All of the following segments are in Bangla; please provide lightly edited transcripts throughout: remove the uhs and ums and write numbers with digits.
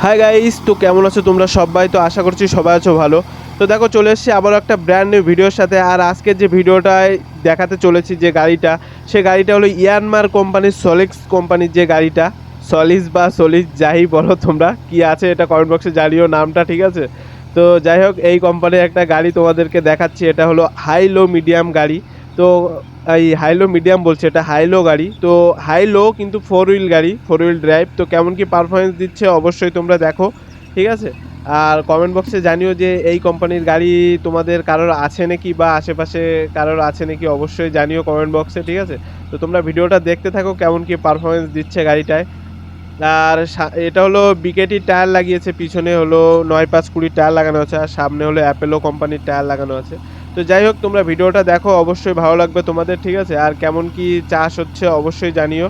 হাই গাইস, তো কেমন আছো তোমরা সবাই? তো আশা করছি সবাই আছো ভালো। তো দেখো, চলে এসেছি আবার একটা ব্র্যান্ড নিউ ভিডিওর সাথে। আর আজকের যে ভিডিওটায় দেখাতে চলেছি যে গাড়িটা, সে গাড়িটা হলো ইয়ানমার কোম্পানির সলিক্স কোম্পানির যে গাড়িটা, সলিস বা সলিস যাই বলো তোমরা, কি আছে এটা কমেন্ট বক্সে জানিও নামটা, ঠিক আছে? তো যাই হোক, এই কোম্পানির একটা গাড়ি তোমাদেরকে দেখাচ্ছি। এটা হলো হাই লো মিডিয়াম গাড়ি। তো এই হাইলো মিডিয়াম বলছে, এটা হাইলো গাড়ি। তো হাইলো কিন্তু ফোর হুইল গাড়ি, ফোর হুইল ড্রাইভ। তো কেমন কি পারফরমেন্স দিচ্ছে অবশ্যই তোমরা দেখো, ঠিক আছে? আর কমেন্ট বক্সে জানিও যে এই কোম্পানির গাড়ি তোমাদের কারোর আছে নাকি, বা আশেপাশে কারোর আছে নাকি, অবশ্যই জানিও কমেন্ট বক্সে, ঠিক আছে? তো তোমরা ভিডিওটা দেখতে থাকো কেমন কি পারফরমেন্স দিচ্ছে গাড়িটায়। আর এটা হলো বিকেটি টায়ার লাগিয়েছে, পিছনে হলো 9-5-20 টায়ার লাগানো আছে, আর সামনে হলো অ্যাপেলো কোম্পানির টায়ার লাগানো আছে। তো যাই হোক, তোমরা ভিডিওটা দেখো, অবশ্যই ভালো লাগবে তোমাদের, ঠিক আছে? আর কেমন কি চাষ হচ্ছে অবশ্যই জানিও।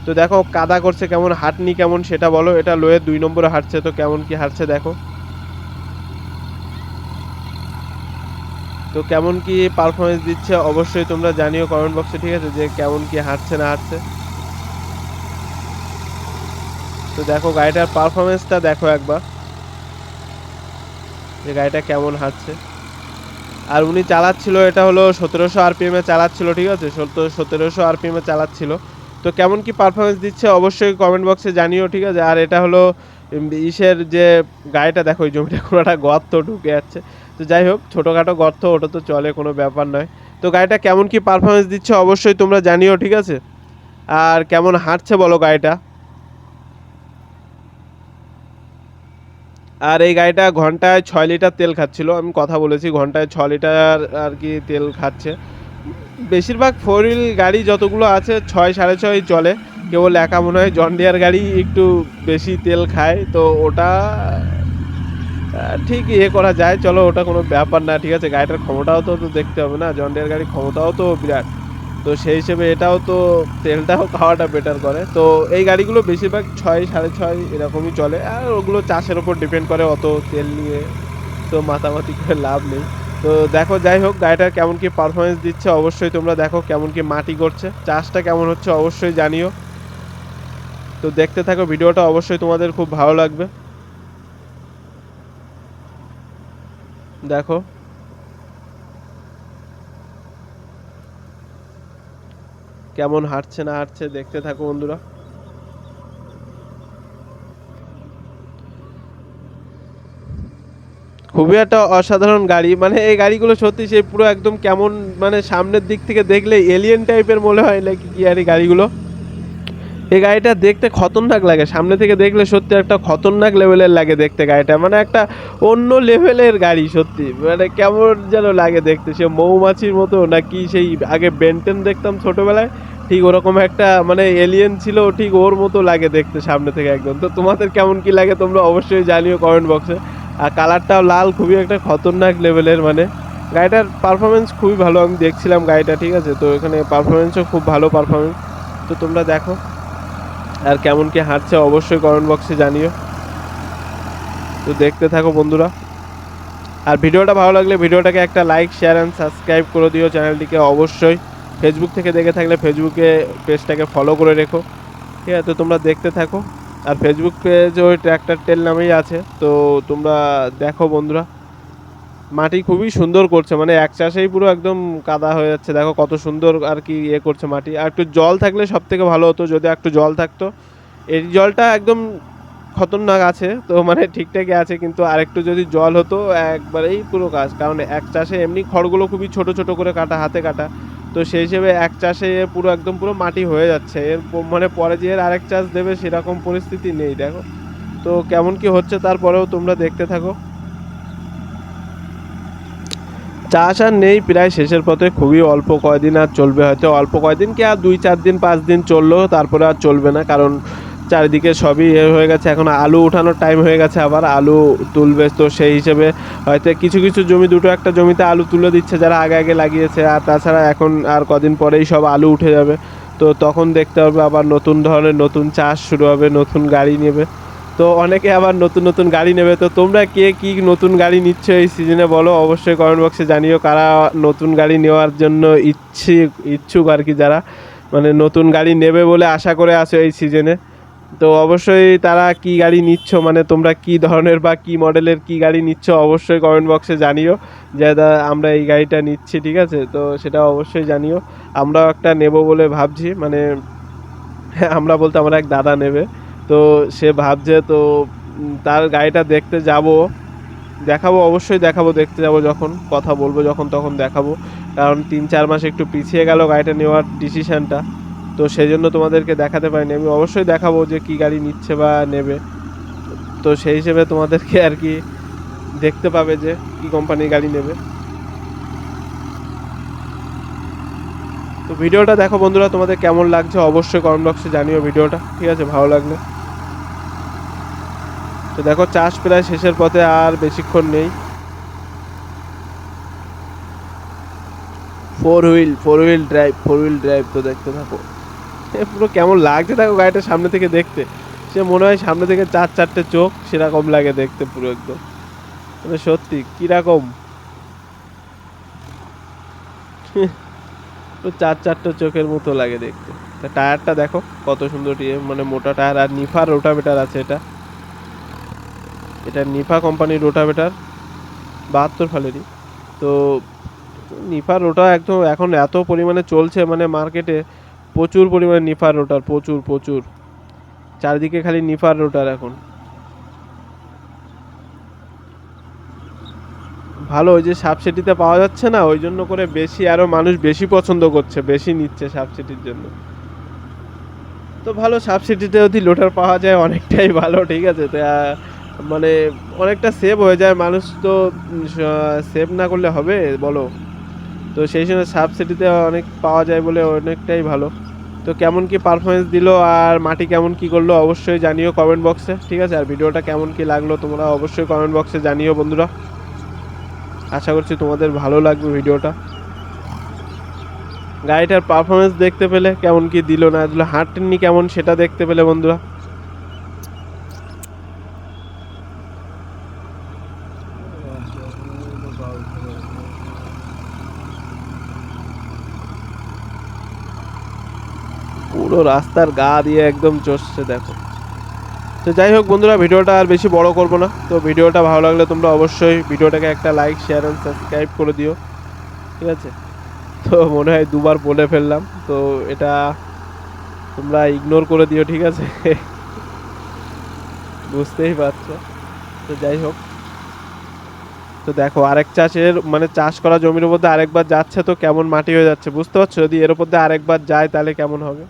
তো দেখো কাদা করছে কেমন, হাঁটনি কেমন সেটা বলো। এটা লোয়ের 2 নম্বরে হাঁটছে, তো কেমন কি হাঁটছে দেখো। তো কেমন কি পারফরমেন্স দিচ্ছে অবশ্যই তোমরা জানিও কমেন্ট বক্সে, ঠিক আছে? যে কেমন কি হাঁটছে না হাঁটছে। তো দেখো গাড়িটার পারফরমেন্সটা দেখো একবার, যে গাড়িটা কেমন হাঁটছে। আর উনি চালাচ্ছিল, এটা হলো 1700 আরপিএমে চালাচ্ছিল, ঠিক আছে? 1700 আরপিএমে চালাচ্ছিল। তো কেমন কি পারফরমেন্স দিচ্ছে অবশ্যই কমেন্ট বক্সে জানিও, ঠিক আছে? আর এটা হলো ইসের যে গাড়িটা দেখো, ওই জমিটা কোনো একটা গর্ত ঢুকে যাচ্ছে। তো যাই হোক, ছোটোখাটো গর্ত, ওটা তো চলে, কোনো ব্যাপার নয়। তো গাড়িটা কেমন কি পারফরমেন্স দিচ্ছে অবশ্যই তোমরা জানিও, ঠিক আছে? আর কেমন হাঁটছে বলো গাড়িটা। আর এই গাড়িটা ঘন্টায় 6 লিটার তেল খাচ্ছিল, আমি কথা বলেছি, ঘন্টায় 6 লিটার আর কি তেল খাচ্ছে। বেশিরভাগ ফোর হুইল গাড়ি যতগুলো আছে 6-6.5 চলে। কেবল একা মনে হয় জন ডিয়ার গাড়ি একটু বেশি তেল খায়, তো ওটা ঠিক করা যায়, চলো, ওটা কোনো ব্যাপার না, ঠিক আছে? গাড়িটার ক্ষমতাও তো দেখতে হবে না, জন ডিয়ার গাড়ির ক্ষমতাও তো বিরাট। তো সেই হিসেবে এটাও তো তেলটাও খাওয়াটা বেটার করে। তো এই গাড়িগুলো বেশিরভাগ 6-6.5 এরকমই চলে। আর ওগুলো চাষের ওপর ডিপেন্ড করে, অত তেল নিয়ে তো মাতামাতি করে লাভ নেই। তো দেখো, যাই হোক, গাড়িটার কেমন কি পারফরমেন্স দিচ্ছে অবশ্যই তোমরা দেখো, কেমন কি মাটি করছে, চাষটা কেমন হচ্ছে অবশ্যই জানিও। তো দেখতে থাকো ভিডিওটা, অবশ্যই তোমাদের খুব ভালো লাগবে। দেখো কেমন হাঁটছে না হাঁটছে, দেখতে থাকো বন্ধুরা। খুবই একটা অসাধারণ গাড়ি, মানে এই গাড়িগুলো সত্যি সে পুরো একদম কেমন, মানে সামনের দিক থেকে দেখলে এলিয়েন টাইপের মনে হয় নাকি কি আর এই গাড়িগুলো। এই গাড়িটা দেখতে খতরনাক লাগে, সামনে থেকে দেখলে সত্যি একটা খতরনাক লেভেলের লাগে দেখতে গাড়িটা, মানে একটা অন্য লেভেলের গাড়ি সত্যি, মানে কেমন যেন লাগে দেখতে, সে মৌমাছির মতো নাকি, সেই আগে বেন্টেন দেখতাম ছোটবেলায়, ঠিক ওরকম একটা মানে এলিয়েন ছিল, ঠিক ওর মতো লাগে দেখতে সামনে থেকে একদম। তো তোমাদের কেমন কি লাগে তোমরা অবশ্যই জানিও কমেন্ট বক্সে। আর কালারটাও লাল, খুবই একটা খতরনাক লেভেলের, মানে গাড়িটার পারফরমেন্স খুবই ভালো, আমি দেখছিলাম গাড়িটা, ঠিক আছে? তো এখানে পারফরমেন্সও খুব ভালো পারফরমেন্স। তো তোমরা দেখো আর কেমন কি হাঁটছে অবশ্যই কমেন্ট বক্সে জানিও। তো দেখতে থাকো বন্ধুরা। আর ভিডিওটা ভালো লাগলে ভিডিওটাকে একটা লাইক, শেয়ার অ্যান্ড সাবস্ক্রাইব করে দিও চ্যানেলটিকে অবশ্যই। ফেসবুক থেকে দেখে থাকলে ফেসবুকে পেজটাকে ফলো করে রেখো, ঠিক আছে? তো তোমরা দেখতে থাকো। আর ফেসবুক পেজ ওই ট্র্যাক্টর টেল নামেই আছে, তো তোমরা দেখো বন্ধুরা। মাটি খুবই সুন্দর করছে, মানে এক চাষেই পুরো একদম কাদা হয়ে যাচ্ছে, দেখো কত সুন্দর আর কি করছে মাটি। আর একটু জল থাকলে সব থেকে ভালো হতো, যদি একটু জল থাকতো। এই জলটা একদম খতরনাক আছে, তো মানে ঠিকঠাকই আছে, কিন্তু আরেকটু যদি জল হতো একবারেই পুরো কাজ। কারণ এক চাষে এমনি খড়গুলো খুবই ছোট ছোট করে কাটা, হাতে কাটা। তো সেই হিসেবে এক চাষে পুরো একদম পুরো মাটি হয়ে যাচ্ছে, এর মানে পরে যে এর আরেক চাষ দেবে সেরকম পরিস্থিতি নেই, দেখো। তো কেমন কি হচ্ছে তারপরেও তোমরা দেখতে থাকো। চাষ আর নেই, প্রায় শেষের পথে, খুবই অল্প কয়দিন আর চলবে, হয়তো অল্প কয়দিন কি, আর 2-4 দিন 5 দিন চললো, তারপরে আর চলবে না। কারণ চারিদিকে সবই হয়ে গেছে, এখন আলু উঠানোর টাইম হয়ে গেছে, আবার আলু তুলবে। তো সেই হিসেবে হয়তো কিছু কিছু জমি, দুটো একটা জমিতে আলু তুলে দিচ্ছে যারা আগে আগে লাগিয়েছে। আর তাছাড়া এখন আর কদিন পরেই সব আলু উঠে যাবে। তো তখন দেখতে হবে আবার নতুন ধরনের নতুন চাষ শুরু হবে, নতুন গাড়ি নেবে। তো অনেকে আবার নতুন নতুন গাড়ি নেবে। তো তোমরা কে কি নতুন গাড়ি নিচ্ছ এই সিজনে বলো, অবশ্যই কমেন্ট বক্সে জানিও, কারা নতুন গাড়ি নেওয়ার জন্য ইচ্ছুক আর কি, যারা মানে নতুন গাড়ি নেবে বলে আশা করে আছো এই সিজনে। তো অবশ্যই তারা কি গাড়ি নিচ্ছ, মানে তোমরা কি ধরনের বা কি মডেলের কি গাড়ি নিচ্ছ অবশ্যই কমেন্ট বক্সে জানিও যে আমরা এই গাড়িটা নিচ্ছি, ঠিক আছে? তো সেটা অবশ্যই জানিও। আমরাও একটা নেব বলে ভাবছি, মানে আমরা বলতে আমার এক দাদা নেবে, তো সে ভাবছে, তো তার গাড়িটা দেখতে যাব, দেখাবো, অবশ্যই দেখাবো, দেখতে যাব যখন, কথা বলবো যখন তখন দেখাবো। কারণ 3-4 মাস একটু পিছিয়ে গেল গাড়িটা নেওয়ার ডিসিশানটা, তো সেই জন্য তোমাদেরকে দেখাতে পারিনি। আমি অবশ্যই দেখাবো যে কি গাড়ি নিচ্ছে বা নেবে, তো সেই হিসেবে তোমাদেরকে আর কি দেখতে পাবে যে কি কোম্পানির গাড়ি নেবে। তো ভিডিওটা দেখো বন্ধুরা, তোমাদের কেমন লাগছে অবশ্যই কমেন্ট বক্সে জানিও ভিডিওটা, ঠিক আছে? ভালো লাগলে। তো দেখো চাষ প্রায় শেষের পথে, আর বেশিক্ষণ নেই। ফোর হুইল ড্রাইভ, তো দেখতে থাকো। পুরো কেমন লাগছে দেখো গাড়িটা সামনে থেকে দেখতে, সে মনে হয় সামনে থেকে 4-4টে চোখ সেরকম লাগে দেখতে পুরো একদম, মানে সত্যি কিরকম তো 4-4টে চোখের মতো লাগে দেখতে। তা টায়ারটা দেখো কত সুন্দর, মানে মোটা টায়ার, আর নিফার রোটাভেটার আছে এটা। এটা নিফা কোম্পানির রোটাভেটার, 72 ফালেরই। তো নিফার রোটা একদম এখন এত পরিমাণে চলছে, মানে মার্কেটে প্রচুর পরিমাণে নিফার রোটার, প্রচুর প্রচুর, চারিদিকে খালি নিফার রোটার এখন। ভালো, ওই যে সাবসিডিতে পাওয়া যাচ্ছে না, ওই জন্য করে বেশি আরও মানুষ বেশি পছন্দ করছে, বেশি নিচ্ছে সাবসিডির জন্য। তো ভালো, সাবসিডিতে যদি লোটার পাওয়া যায় অনেকটাই ভালো, ঠিক আছে? তো মানে অনেকটা সেভ হয়ে যায়, মানুষ তো সেভ না করলে হবে বলো? তো সেই সময় সাবসিডিতে অনেক পাওয়া যায় বলে অনেকটাই ভালো। তো কেমন কি পারফরমেন্স দিল আর মাটি কেমন কি করলো অবশ্যই জানিও কমেন্ট বক্সে, ঠিক আছে? আর ভিডিওটা কেমন কি লাগলো তোমরা অবশ্যই কমেন্ট বক্সে জানিও বন্ধুরা। আশা করছি তোমাদের ভালো লাগবে ভিডিওটা। গাড়িটার পারফরমেন্স দেখতে পেলে, কেমন কি দিল না দিল, হাঁটেননি কেমন সেটা দেখতে পেলে বন্ধুরা। পুরো রাস্তার গা দিয়ে একদম চষছে দেখো। তো যাই হোক বন্ধুরা, ভিডিওটা আর বেশি বড় করব না। তো ভিডিওটা ভালো লাগলে তোমরা অবশ্যই ভিডিওটাকে একটা লাইক, শেয়ার অ্যান্ড সাবস্ক্রাইব করে দিও, ঠিক আছে? তো মনে হয় দুবার বলে ফেললাম, তো এটা তোমরা ইগনোর করে দিও, ঠিক আছে? বুঝতেই পারছো। তো যাই হোক, তো দেখো আরেক চাষের মানে চাষ করা জমির মধ্যে আরেকবার যাচ্ছে, তো কেমন মাটি হয়ে যাচ্ছে বুঝতে পারছো? যদি এর উপর দিয়ে আরেকবার যায় তাহলে কেমন হবে।